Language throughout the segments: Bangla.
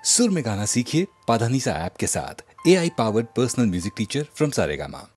सुर में गाना सीखिए पाधानीसा ऐप के साथ। AI powered personal music teacher from Saregama.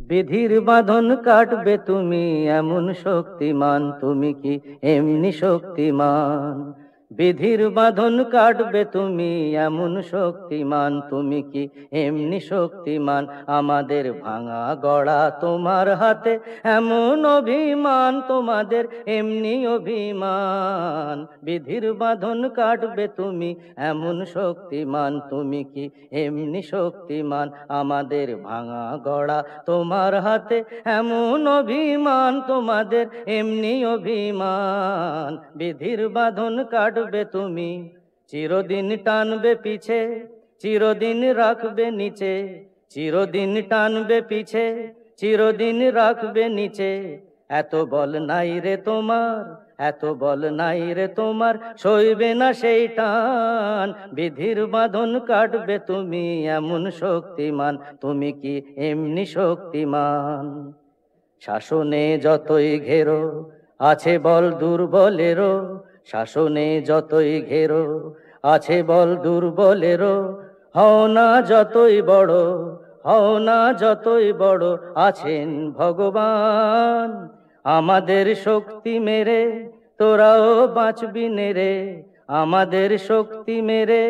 বিধির বাঁধন কাটবে তুমি এমন শক্তিমান, তুমি কি এমনি শক্তিমান? বিধির বাঁধন কাটবে তুমি এমন শক্তিমান, তুমি কি এমনি শক্তিমান? আমাদের ভাঙা গড়া তোমার হাতে এমন অভিমান, তোমাদের এমনি অভিমান। বিধির বাঁধন কাটবে তুমি এমন শক্তিমান, তুমি কি এমনি শক্তিমান? আমাদের ভাঙা গড়া তোমার হাতে এমন অভিমান, তোমাদের এমনি অভিমান। বিধির বাঁধন কাটবে তুমি, চিরদিন টানবে পিছে, চিরদিন রাখবে নিচে, চিরদিন টানবে পিছে, চিরদিন রাখবে নিচে। এত বল নাই রে তোমার, এত বল নাই রে তোমার, সইবে না সেই টান। বিধির বাঁধন কাটবে তুমি এমন শক্তিমান, তুমি কি এমনি শক্তিমান? শাসনে যতই ঘেরো আছে বল দুর্বলেরও, শাসনে যতই ঘেরো আছে বল দুর্বলেরও। হও না যতই বড়, হও না যতই বড়, আছেন ভগবান। আমাদের শক্তি মেরে তোরাও বাঁচবি নে রে, আমাদের শক্তি মেরে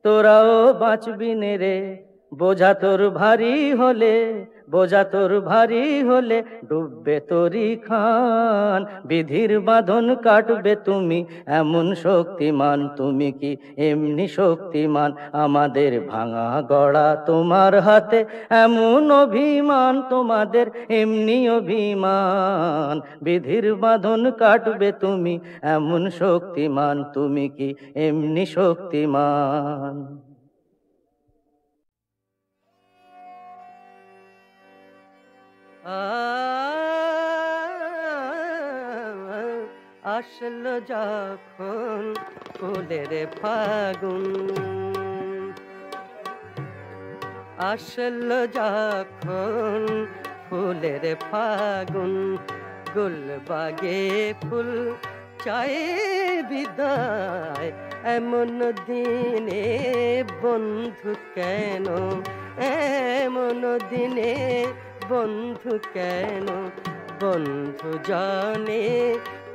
তোরাও বাঁচবি নে রে। বোঝা তোর ভারী হলে, বোঝা তোর ভারী হলে ডুববে তোরই খান। বিধির বাঁধন কাটবে তুমি এমন শক্তিমান, তুমি কি এমনি শক্তিমান? আমাদের ভাঙা গড়া তোমার হাতে এমন অভিমান, তোমাদের এমনি অভিমান। বিধির বাঁধন কাটবে তুমি এমন শক্তিমান, তুমি কি এমনি শক্তিমান? আসলো যখন ফুলের ফাগুন, আসলো যখন ফুলের ফাগুন, গুলবাগে ফুল চাই বিদায়। এমন দিনে বন্ধু কেন, এমন দিনে বন্ধু কেন, বন্ধু জানে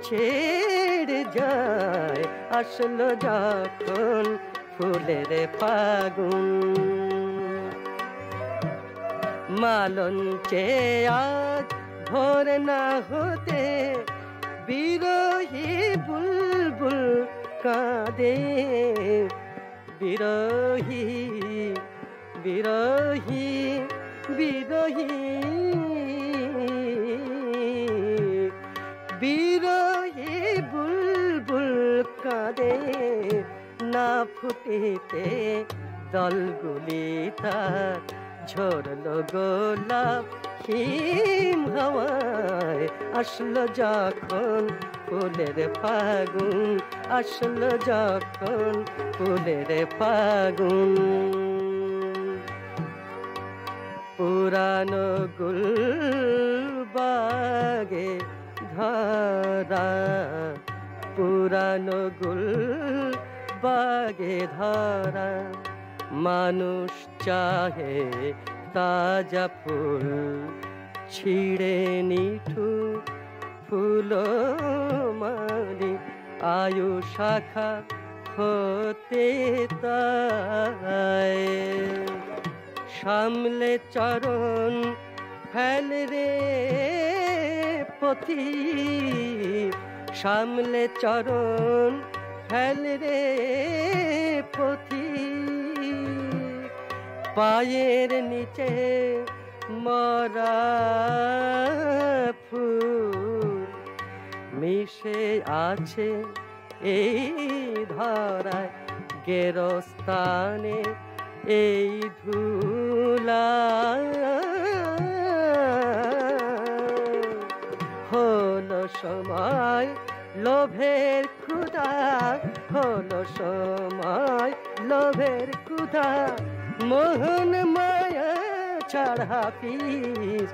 ছেড়ে যায়। আসলো যখন ফুলের ফাগুন, মালঞ্চে আজ ভোর না হতে বিরহী বুলবুল কাঁদে। বিরহী বিরহী বিরহী বিরহী বুলবুল কাঁদে। না ফুটিতে দলগুলি তার ঝরলো গোলাপ হিম হাওয়ায়। আসলো যখন ফুলের ফাগুন, আসলো যখন ফুলের ফাগুন। পুরানো গুলবাগে ধরা, পুরানো গুলবাগে ধরা, মানুষ চাহে তাজা ফুল ছিঁড়ে নিঠু ফুল মারি। আয়ু শাখা হতে তাই সামলে চরণ ফেল রে পথি, সামলে চরণ ফেল রে পথি। পায়ের নিচে মরা ফুল মিশে আছে এই ধরায়, গেরস্তানে এই ধুলা। হলো সময় লোভের ক্ষুধা, হলো সময় লোভের ক্ষুধা। মোহন মায়া ছাড়া পিস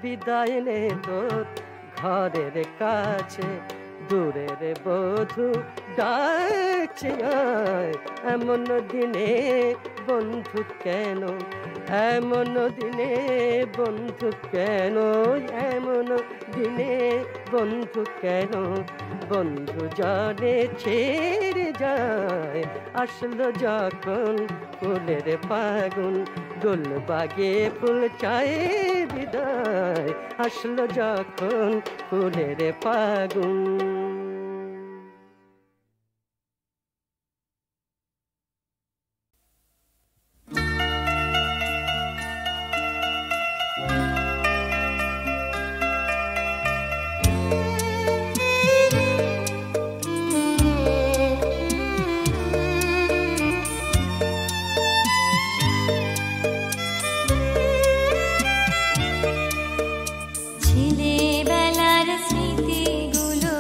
বিদায় নে তোর ঘরের কাছে। দূরের বধূ ডাকছে আয়, এমন দিনে বন্ধু কেন, এমন দিনে বন্ধু কেন, এমন দিনে বন্ধু কেন, বন্ধু জানে ছেড়ে যায়। আসলো যখন ফুলের ফাগুন, গুলবাগে ফুল চাই বিদায়। আসলো যখন ফুলের ফাগুন। ছেলেবেলার স্মৃতিগুলো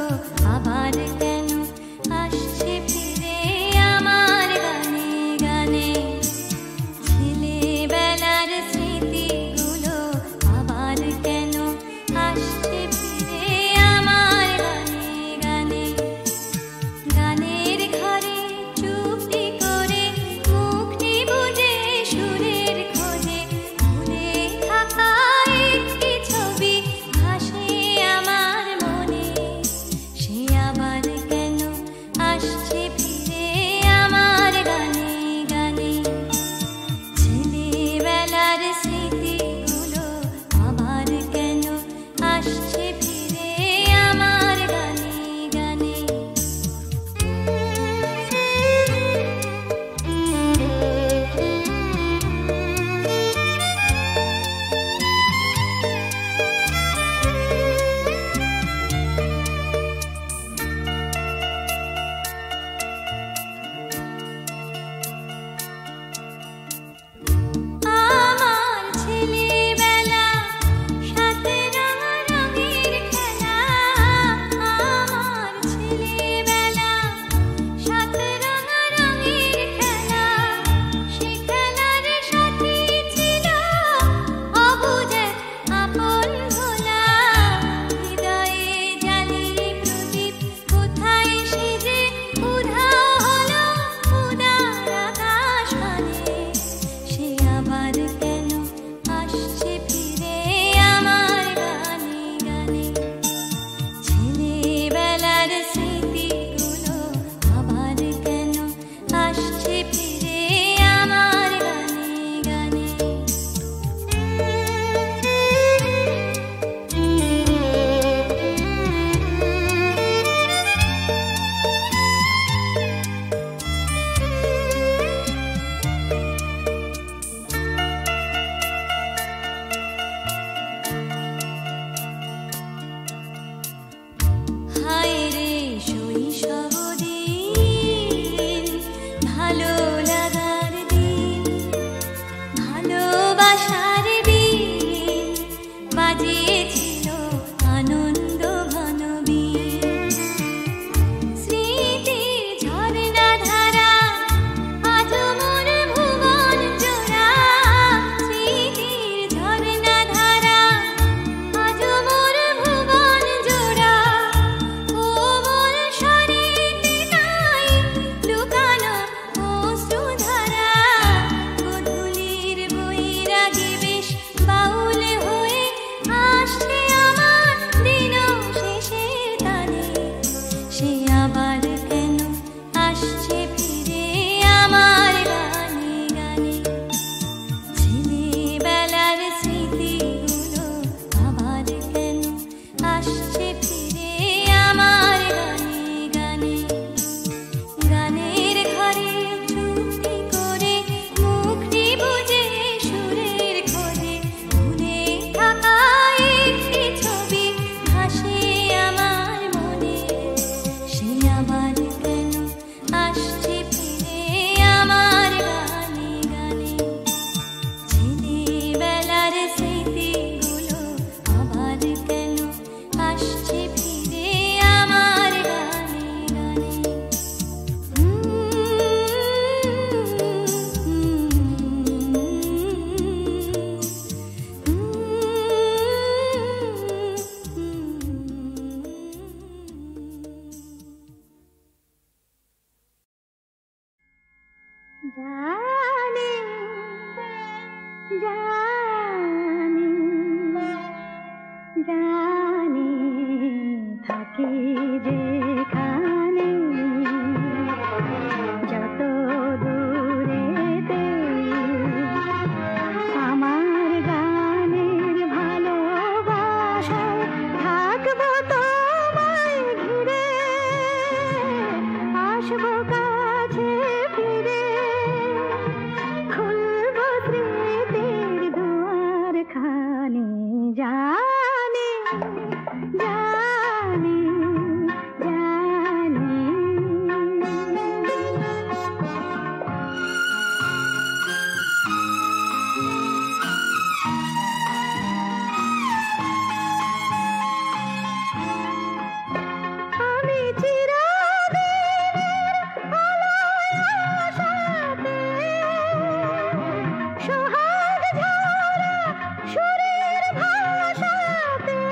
যেখানে যত দূরেতে আমার গানের ভালোবাসায় থাকবো তোমায় ঘিরে, আসবো কাছে ফিরে, খুলবো স্মৃতির দুয়ার খানি। জানি জানি জানি আমি চিরদিনের আলোয় আশাতে সোহাগ ঝরা সুরের ভাষাতে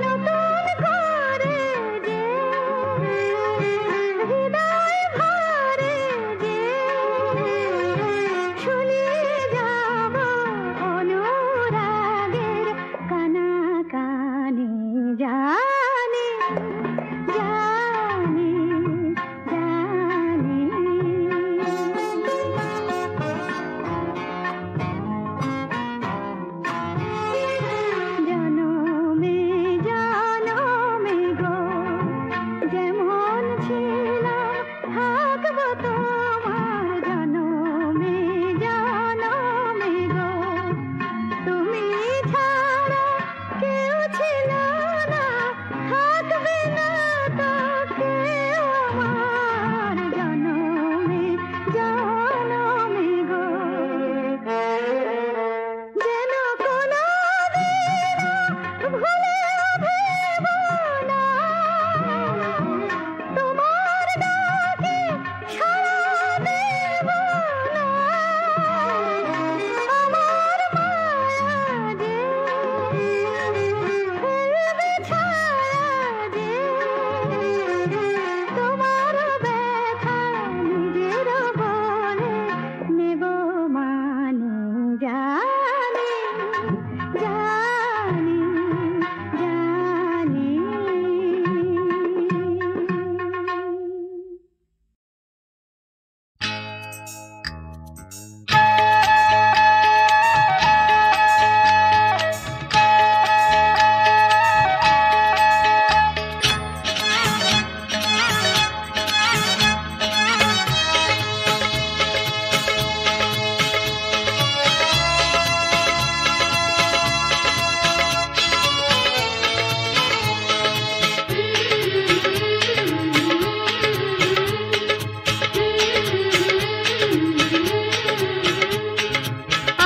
নতুন করে যে হৃদয় ভরে যে শুনিয়ে যাব অনুরাগের কানাকানি। জানি জানি জানি জনমে জনমে গো যেমন ছিলাম থাকবো তোমার। জনমে জনমে গো তুমি ছাড়া কেউ ছিল না, থাকবে না তো কেউ আমার। জনমে জনমে গো যেন কোনোদিনও ভুলেও ভেব না, তোমার ডাকে সাড়া দেব না। আমার মায়া যে ফেলবে ছায়া যে, তোমার ব্যথা নিজের বলে নেব মানে। জানি জানি জানি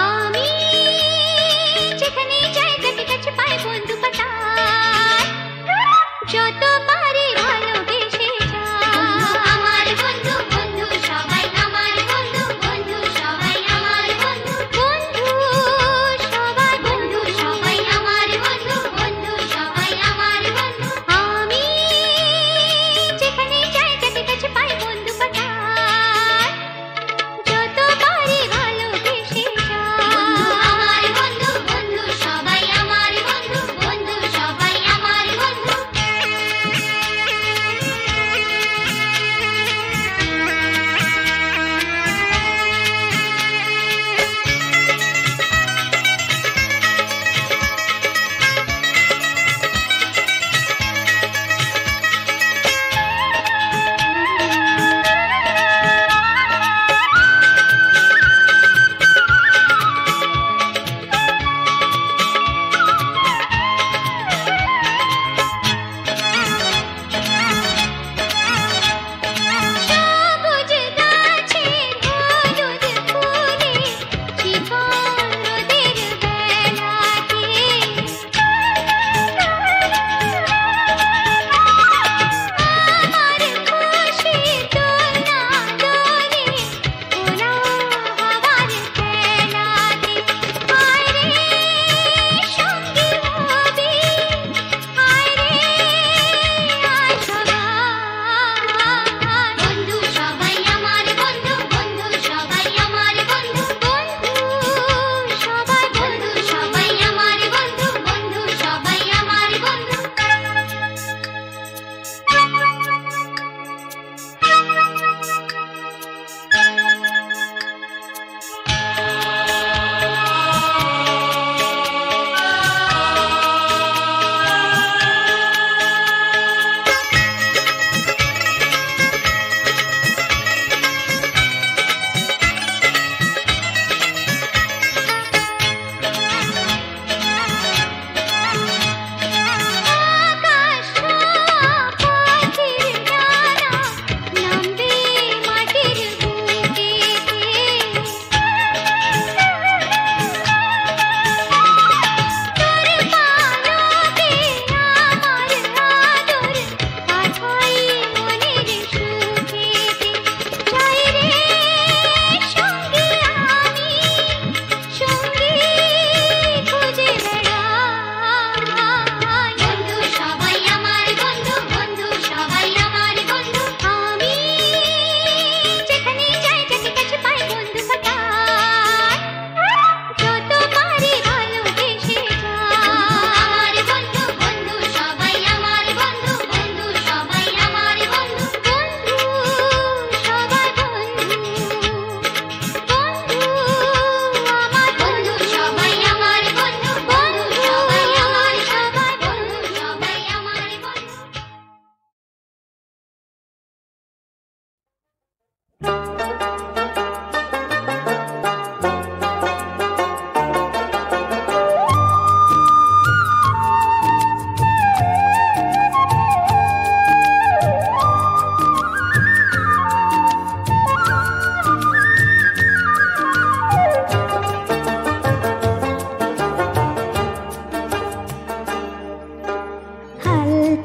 আমি যেখানে যাই যাকে কাছে পাই বন্ধু পাতায় যত পারি ভালোবেসে যাই। আমার বন্ধু বন্ধু সবাই আমার বন্ধু, বন্ধু সবাই আমার বন্ধু, বন্ধু সবাই বন্ধু সবাই আমার বন্ধু, বন্ধু সবাই আমার বন্ধু। আমি যেখানে যাই যাকে কাছে পাই বন্ধু পাতায় যত পারি ভালোবেসে যাই। আমার বন্ধু বন্ধু সবাই আমার বন্ধু, বন্ধু সবাই আমার বন্ধু।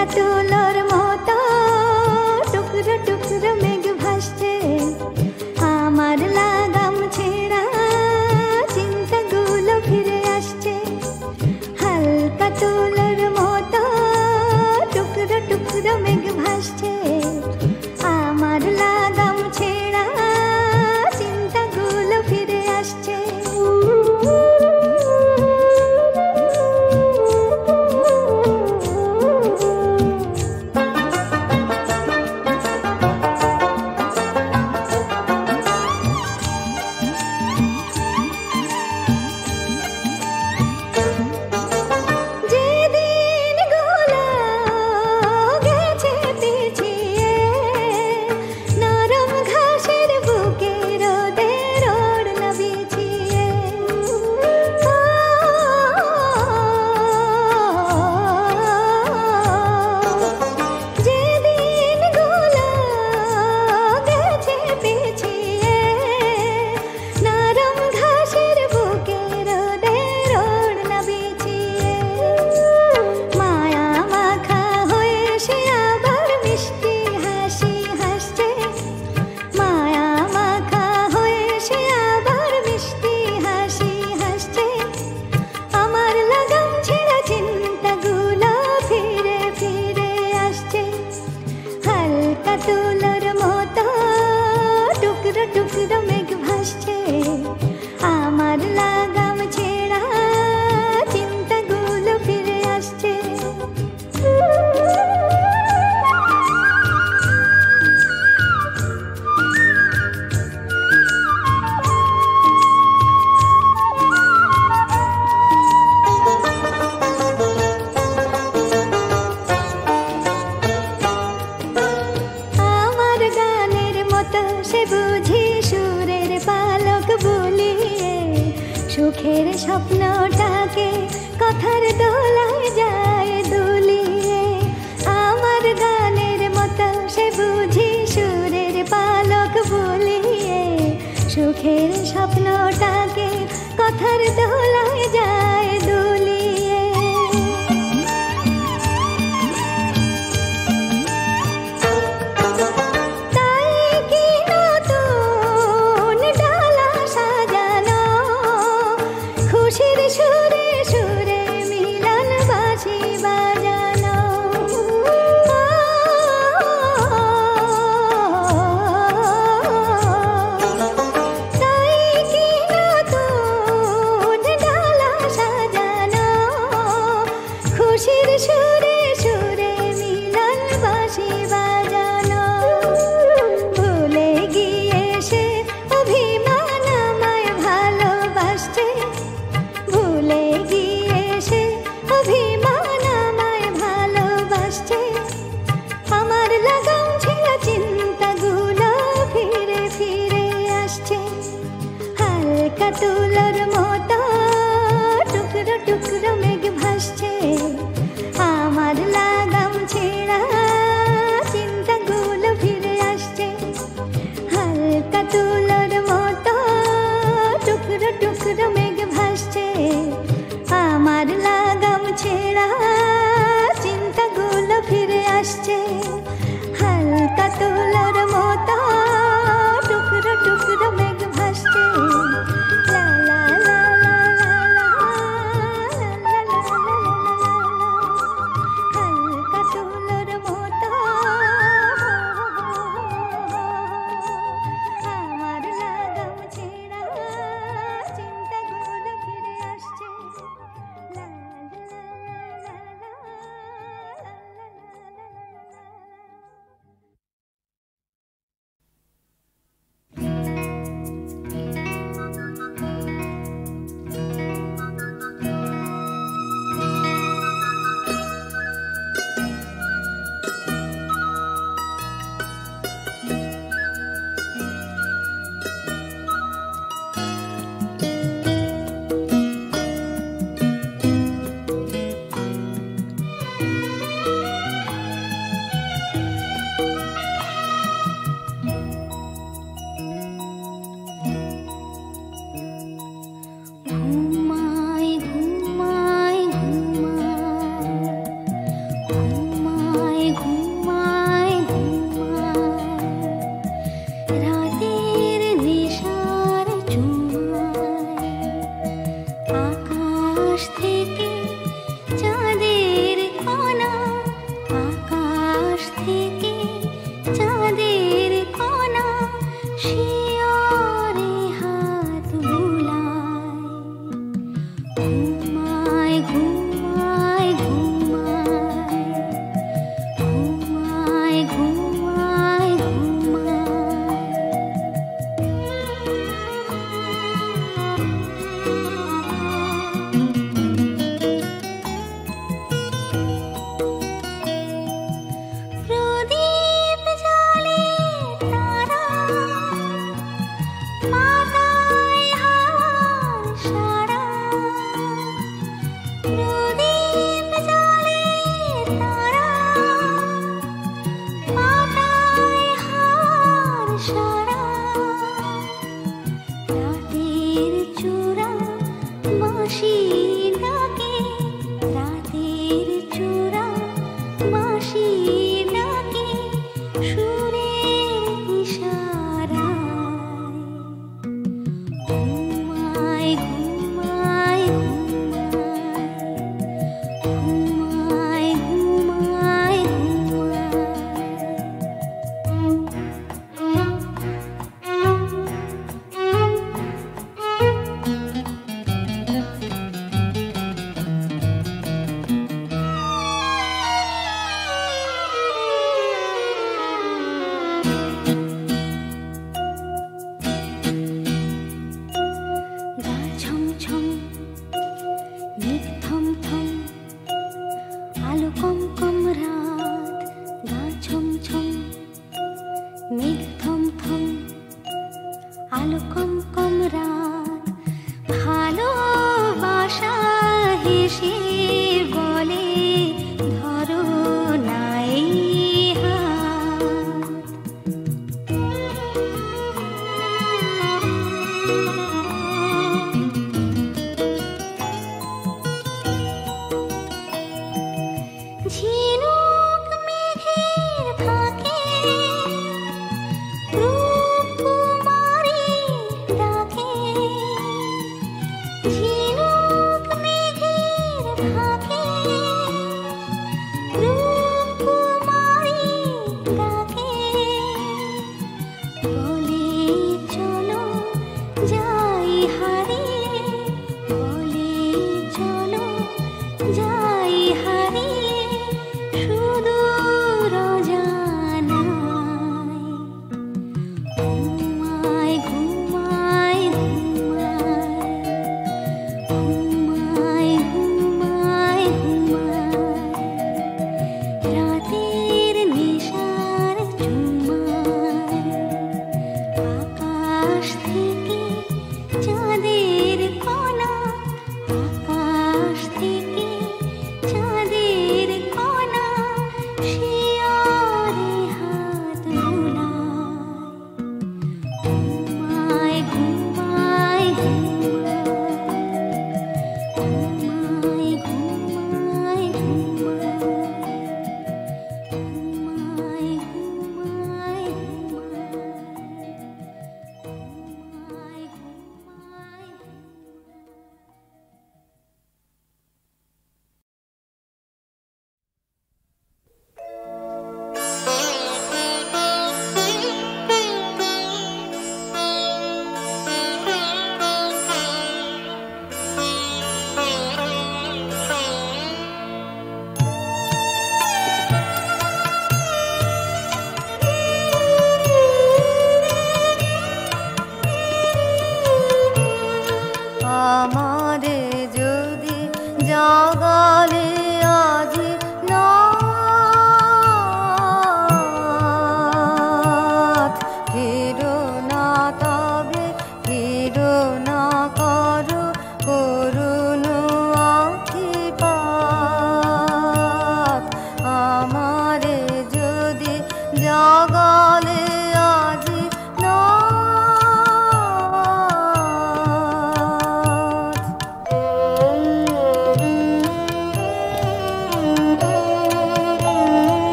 হালকা তুলোর মতো টুকরো টুকরো মেঘ ভাসছে, আমার লাগাম ছেঁড়া চিন্তাগুলো ফিরে আসছে। হালকা তুলোর মতো টুকরো টুকরো মেঘ ভাসছে, আমার লাগাম ছেঁড়া চিন্তাগুলো ফিরে আসছে। সুখের স্বপ্নটাকে কথার দোলায় যায় দুলিয়ে, আমার গানের মতো সে বুঝি সুরের পালক বুলিয়ে। সুখের স্বপ্নটাকে কথার দোলায় যায় দুলিয়ে। সুরে সুরে মিলন বাঁশি বাজানো, তাই কি নতুন ডালা ঘুমায় ঘুমায়। প্রদীপ জ্বালে তারা, পাতায় হাওয়ার সারা। প্রদীপ জ্বালে তারা,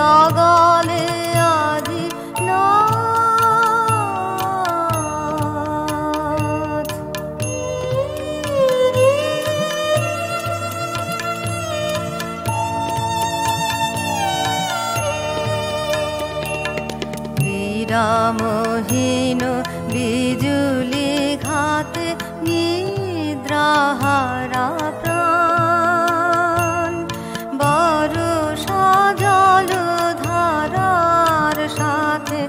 জাগালে আজি নাথ। বিরামহীন বিজুলি ঘাতে নিদ্রাহারা প্রাণ, বরষা জল ধারার সাথে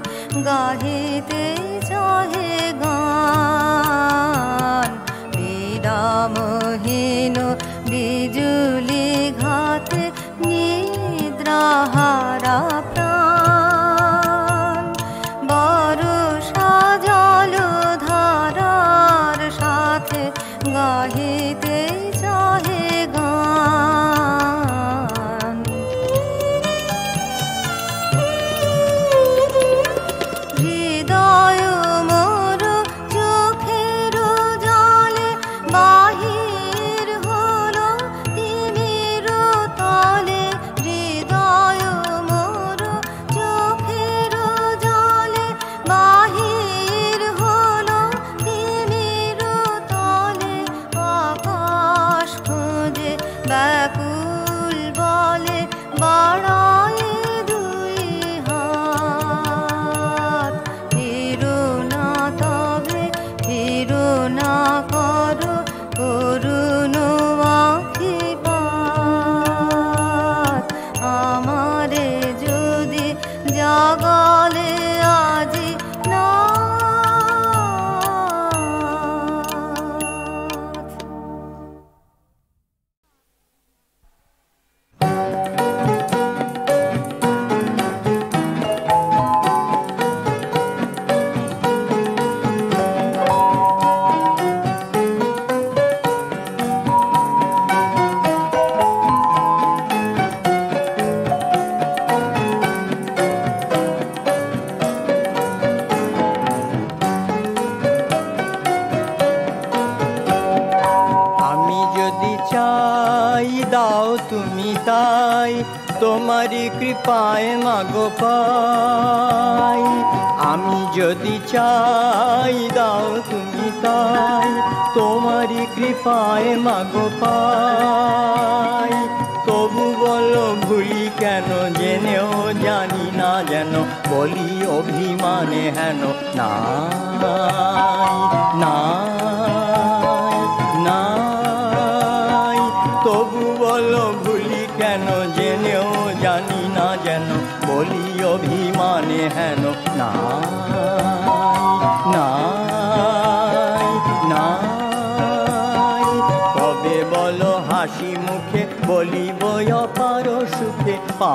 গাহিতে চাহে গান। বিরামহীন বিজুলি ঘাতে নিদ্রাহারা প্রাণ, বরষা জল ধারার সাথে গাহিতে চাহে গান। হৃদয় মোর চোখের জলে বাহির হলো তিমির তলে। হৃদয় মোর চোখের জলে বাহির হলো তিমির তলে। আকাশ খুঁজে ব্যাকুল বলে বাড়ায় দুই হাত। ফিরো না তবে ফিরো না করো করুণ আখিপাত। আমারে যদি জাগালে আজি নাথ। আমি যদি চাই দাও তুমি তাই, তোমারি কৃপায় মাগো পাই। আমি যদি চাই দাও তুমি তাই, তোমারি কৃপায় মাগো পাই। তবু বলো ভুলি কেন, জেনেও জানি না যেন বলি অভিমানে হেন নাই নাই নাই। তবু বলো ভুলি কেন, জেনেও জানি না যেন বলি অভিমানে হেন নাই নাই নাই। তবে বলো হাসি মুখে বলিব অপার সুখে পা